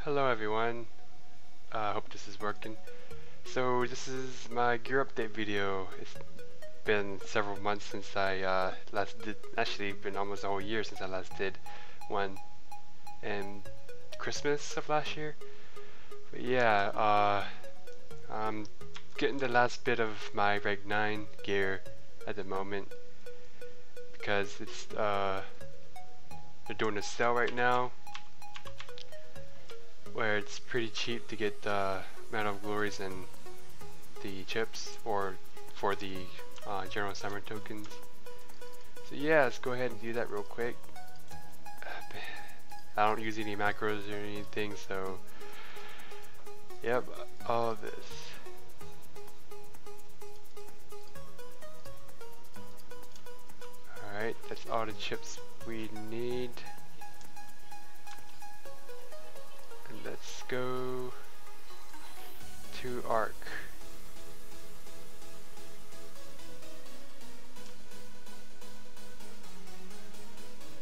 Hello everyone, I hope this is working. So this is my gear update video. It's been several months since I last did, actually been almost a whole year since I last did one, and Christmas of last year. But yeah, I'm getting the last bit of my Reg 9 gear at the moment because it's they're doing a sale right now where it's pretty cheap to get the Medal of Glories and the chips, or for the general summer tokens. So yeah, let's go ahead and do that real quick. I don't use any macros or anything, so yep, all of this. Alright, that's all the chips we need. And let's go to Arc.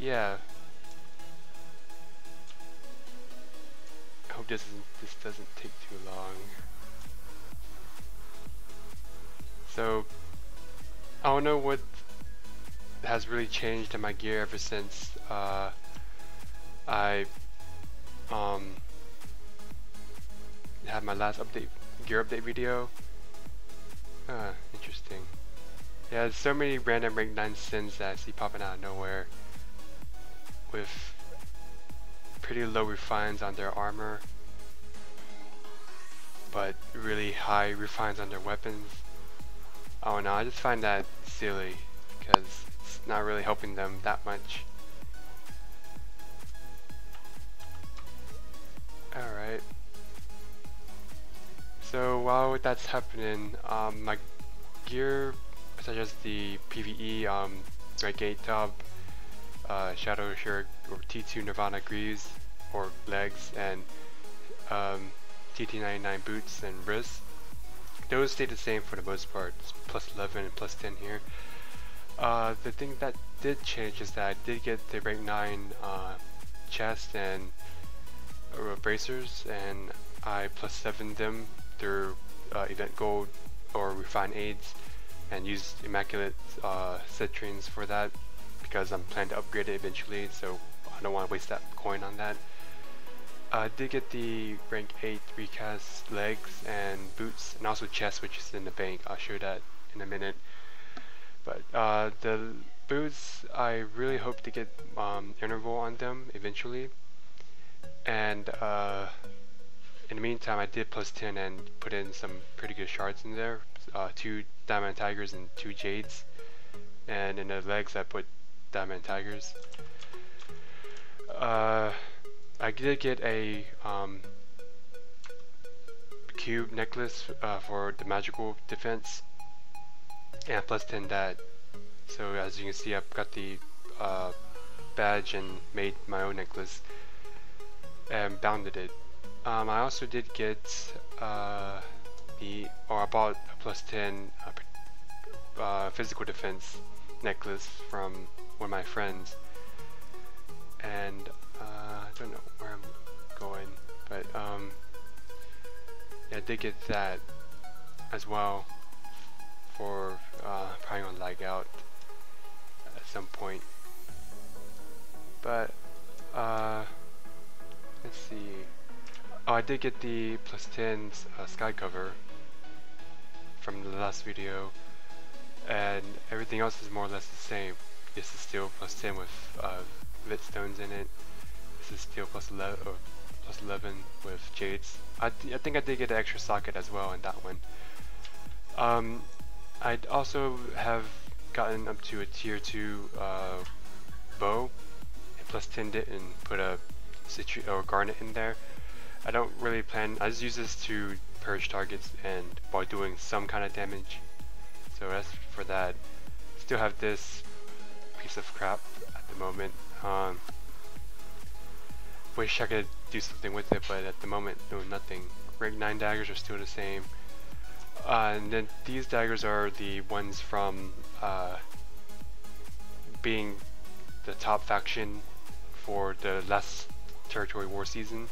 Yeah. I hope this doesn't take too long. So I don't know what has really changed in my gear ever since I had my last gear update video. Interesting. Yeah, there's so many random rank 9 sins that I see popping out of nowhere with pretty low refines on their armor, but really high refines on their weapons. I don't know, I just find that silly because it's not really helping them that much. Alright. So while that's happening, my gear, such as the PWI, Reg 8 Tub, Shadow Shirt, or T2 Nirvana Greaves, or legs, and TT99 boots and wrists, those stay the same for the most part. It's plus 11 and plus 10 here. The thing that did change is that I did get the rank 9 chest and bracers, and I plus 7 them through event gold or refine aids, and used immaculate citrines for that because I'm planning to upgrade it eventually, so I don't want to waste that coin on that. I did get the rank 8 recast legs and boots, and also chest, which is in the bank. I'll show that in a minute. But the boots, I really hope to get interval on them eventually. And in the meantime, I did plus 10 and put in some pretty good shards in there. 2 diamond tigers and 2 jades. And in the legs, I put diamond tigers. I did get a cube necklace for the magical defense, and plus 10 that. So as you can see, I've got the badge and made my own necklace and bounded it. I also did get I bought a plus 10 physical defense necklace from one of my friends, and I don't know where I'm going, but yeah, I did get that as well for probably gonna lag out at some point. But let's see. Oh, I did get the plus 10 sky cover from the last video, and everything else is more or less the same. This is still plus 10 with vit stones in it. This is still plus 11 with jades. I think I did get an extra socket as well in that one. I'd also have gotten up to a tier 2 bow, and plus 10'd it and put a citrus or garnet in there. I don't really plan, I just use this to purge targets and while doing some kind of damage. So that's for that. Still have this piece of crap at the moment. Wish I could do something with it, but at the moment doing nothing. Rank 9 daggers are still the same. And then these daggers are the ones from being the top faction for the last territory war season.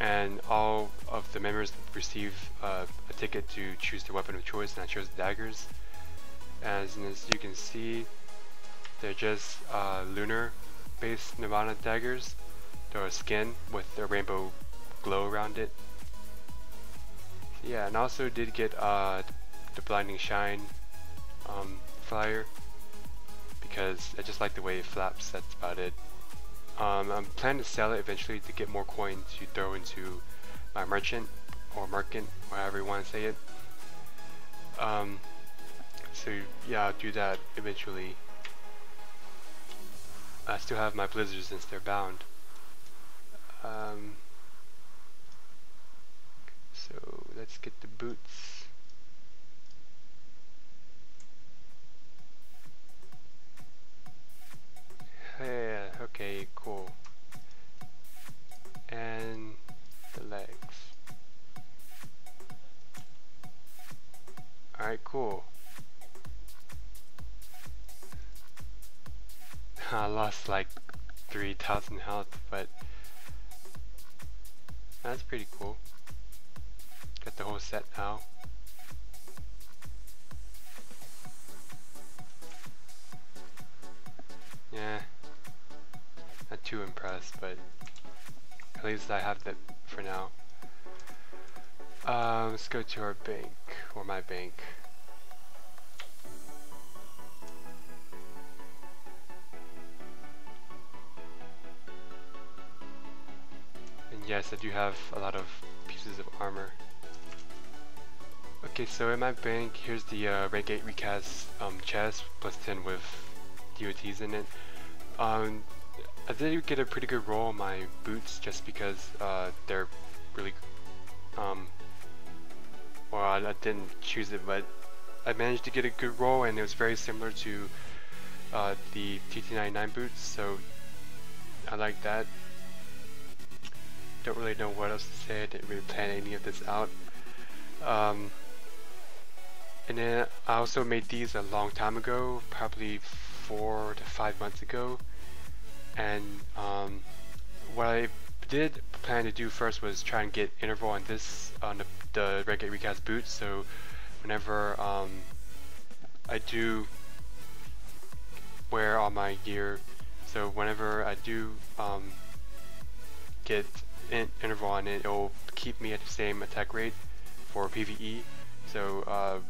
and all of the members receive a ticket to choose their weapon of choice, and I chose daggers. As you can see, they're just lunar based Nirvana daggers. They're a skin with a rainbow glow around it. Yeah, and also did get the Blinding Shine flyer because I just like the way it flaps. That's about it. I'm planning to sell it eventually to get more coin to throw into my merchant or market, however you want to say it. So yeah, I'll do that eventually. I still have my blizzards since they're bound. So let's get the boots. Yeah, okay, cool. And the legs. Alright, cool. I lost like 3,000 health, but that's pretty cool. Got the whole set now. Yeah, not too impressed, but at least I have that for now. Let's go to our bank, or my bank. And yes, I do have a lot of pieces of armor. Okay, so in my bank, here's the rank 8 recast chest, plus 10 with DOTs in it. I did get a pretty good roll on my boots just because they're really, well, I didn't choose it, but I managed to get a good roll, and it was very similar to the TT99 boots, so I like that. Don't really know what else to say. I didn't really plan any of this out. And then I also made these a long time ago, probably 4 to 5 months ago. And what I did plan to do first was try and get interval on this, on the Red Gate Recast boots. So whenever I do wear all my gear, so whenever I do get interval on it, it will keep me at the same attack rate for PvE. So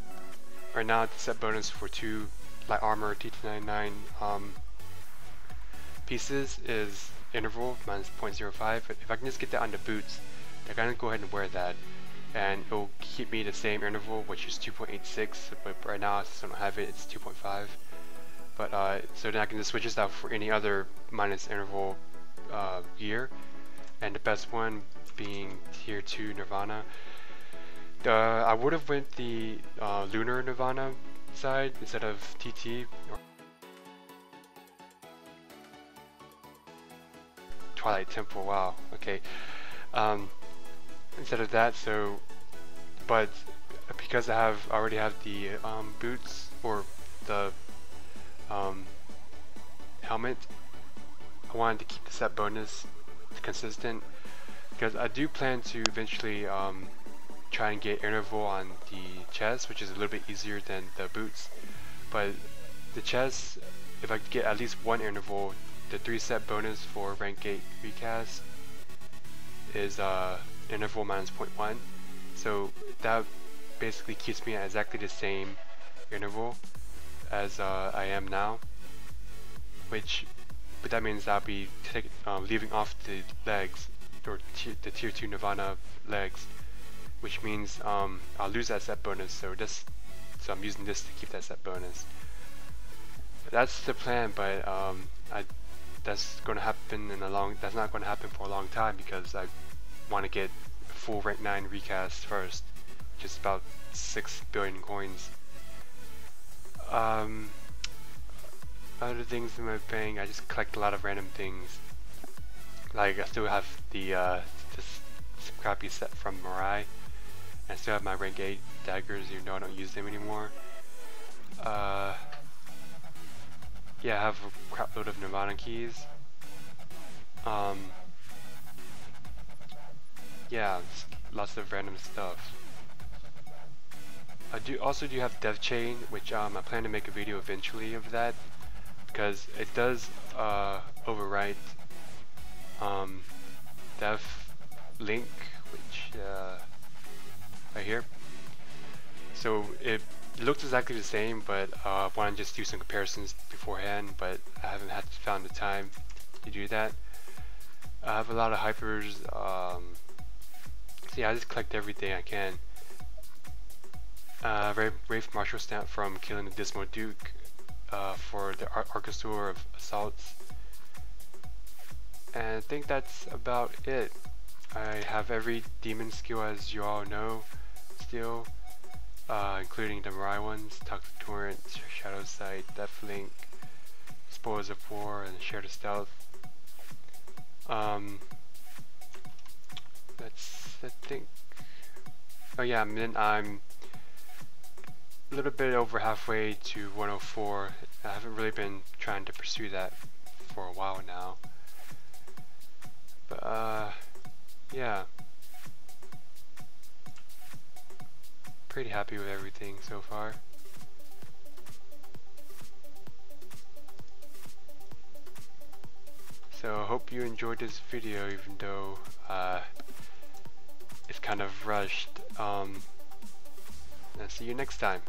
right now the set bonus for 2 light armor TT99 pieces is interval minus 0.05, but if I can just get that on the boots, I'm gonna go ahead and wear that, and it will keep me the same interval, which is 2.86, but right now since I don't have it, it's 2.5. But so then I can just switch this out for any other minus interval gear, and the best one being tier 2 Nirvana. I would have went the lunar Nirvana side instead of TT. Twilight Temple, wow, okay. Instead of that, so, but because I already have the boots, or the helmet, I wanted to keep the set bonus consistent, because I do plan to eventually try and get interval on the chest, which is a little bit easier than the boots. But the chest, if I get at least one interval, the 3 set bonus for rank 8 recast is interval minus 0.1. So that basically keeps me at exactly the same interval as I am now. But that means I'll be leaving off the legs, or the tier 2 Nirvana legs, which means I'll lose that set bonus. So I'm using this to keep that set bonus. That's the plan, but that's going to happen that's not going to happen for a long time, because I want to get full rank 9 recast first, which is about 6 billion coins. Other things in my bank, I just collect a lot of random things. Like I still have this crappy set from Mirai. I still have my rank 8 daggers, even though I don't use them anymore. Yeah, I have a crap load of Nirvana keys. yeah, lots of random stuff. I do have dev chain, which I plan to make a video eventually of that, because it does overwrite dev link, which right here. So it looks exactly the same, but I want to just do some comparisons beforehand, but I haven't found the time to do that. I have a lot of hypers. So yeah, I just collect everything I can. Rafe Marshall stamp from killing the Dismal Duke for the Archosaur of Assaults. And I think that's about it. I have every demon skill, as you all know, still, including the Mirai ones: Toxic Torrent, Shadow Sight, Death Link, Spoils of War, and Share the Stealth. That's, I think. Oh yeah, and then I'm a little bit over halfway to 104. I haven't really been trying to pursue that for a while now. But yeah, pretty happy with everything so far. So I hope you enjoyed this video, even though it's kind of rushed. I'll see you next time.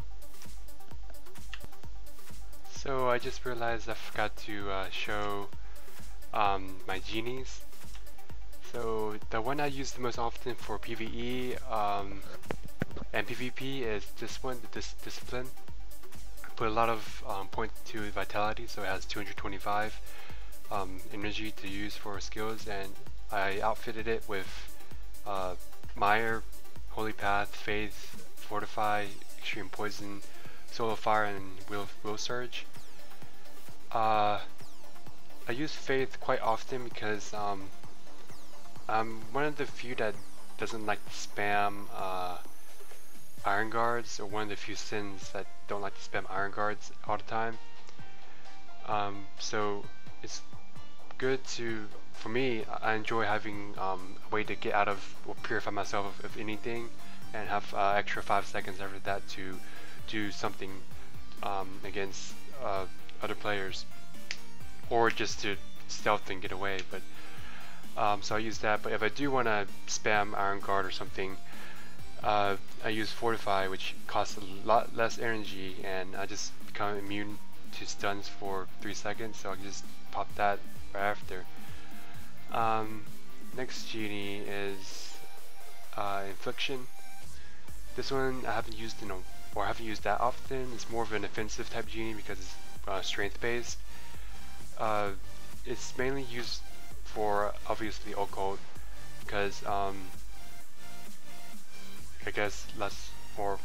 So I just realized I forgot to show my genies. So the one I use the most often for PvE and PvP is this one, the Discipline. I put a lot of point to Vitality, so it has 225 energy to use for skills, and I outfitted it with Mire, Holy Path, Faith, Fortify, Extreme Poison, Soul of Fire, and Will Surge. I use Faith quite often because I'm one of the few that doesn't like to spam Iron Guards, or one of the few sins that don't like to spam Iron Guards all the time. So it's good to, for me, I enjoy having a way to get out of, or purify myself of anything, and have extra 5 seconds after that to do something against other players, or just to stealth and get away. But so I use that. But if I do want to spam Iron Guard or something, I use Fortify, which costs a lot less energy, and I just become immune to stuns for 3 seconds, so I can just pop that right after. Next genie is Infliction. This one I haven't used or I haven't used that often. It's more of an offensive type genie because it's strength based. It's mainly used for, obviously, occult, because I guess less, or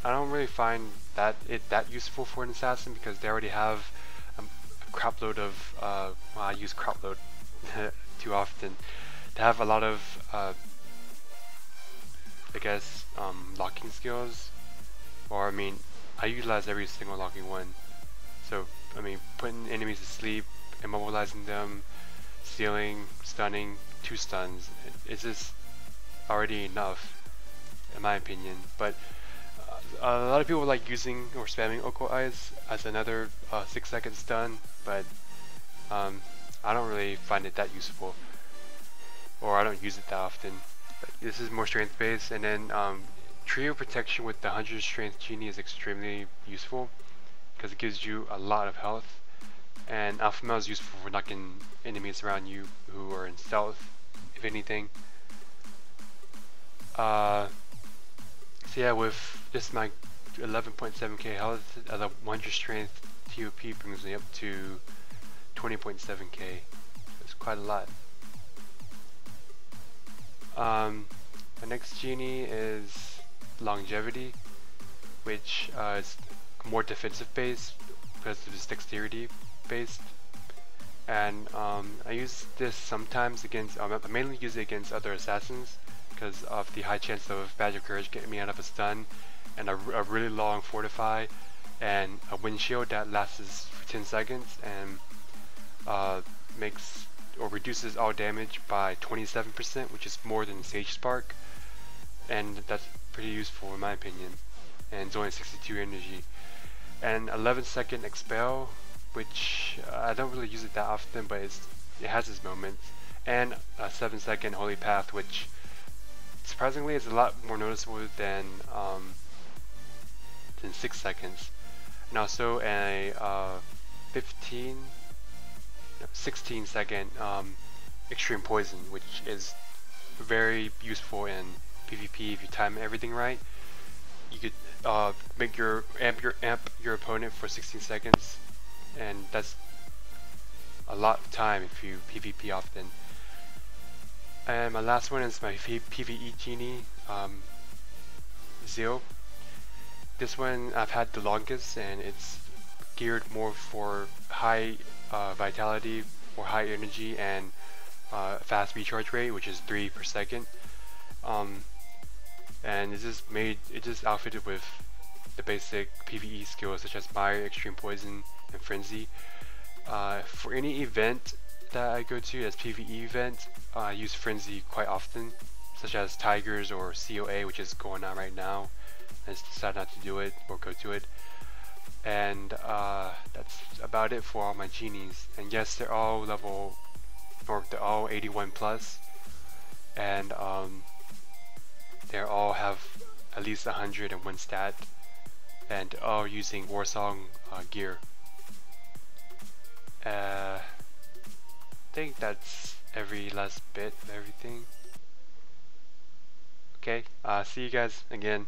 I don't really find that that useful for an assassin, because they already have a crap load of well, I use crap load too often. They have a lot of I guess locking skills, or I mean, I utilize every single locking one. So I mean, putting enemies to sleep, immobilizing them, stealing, stunning, 2 stuns, it's just already enough, in my opinion. But a lot of people like using or spamming Occult Eyes as another 6-second stun, but I don't really find it that useful, or I don't use it that often. But this is more strength based, and then Trio Protection with the 100 strength genie is extremely useful because it gives you a lot of health, and Alpha Male is useful for knocking enemies around you who are in stealth, if anything. So yeah, with just my 11.7k health, the 100 strength TOP brings me up to 20.7k. It's quite a lot. The next genie is Longevity, which is more defensive based because it is dexterity based, and I use this sometimes against, I mainly use it against other assassins because of the high chance of Badge of Courage getting me out of a stun, and a really long Fortify, and a windshield that lasts for 10 seconds and makes or reduces all damage by 27%, which is more than Sage Spark, and that's pretty useful in my opinion. And it's only 62 energy. And 11-second Expel, which I don't really use it that often, but it has its moments. And a 7-second Holy Path, which surprisingly is a lot more noticeable than 6 seconds. And also a 16-second Extreme Poison, which is very useful in PvP if you time everything right. You could make your amp your opponent for 16 seconds, and that's a lot of time if you PvP often. And my last one is my PvE Genie, Zeal. This one I've had the longest, and it's geared more for high vitality or high energy and fast recharge rate, which is 3 per second. And it's just outfitted with the basic PvE skills such as Mire, Extreme Poison, and Frenzy. For any event that I go to as PvE event, I use Frenzy quite often, such as Tigers or COA, which is going on right now. I just decided not to do it or go to it. And that's about it for all my genies. And yes, they're all they're all 81 plus, and they all have at least 101 stat, and all using Warsong gear. I think that's every last bit of everything. Okay, see you guys again.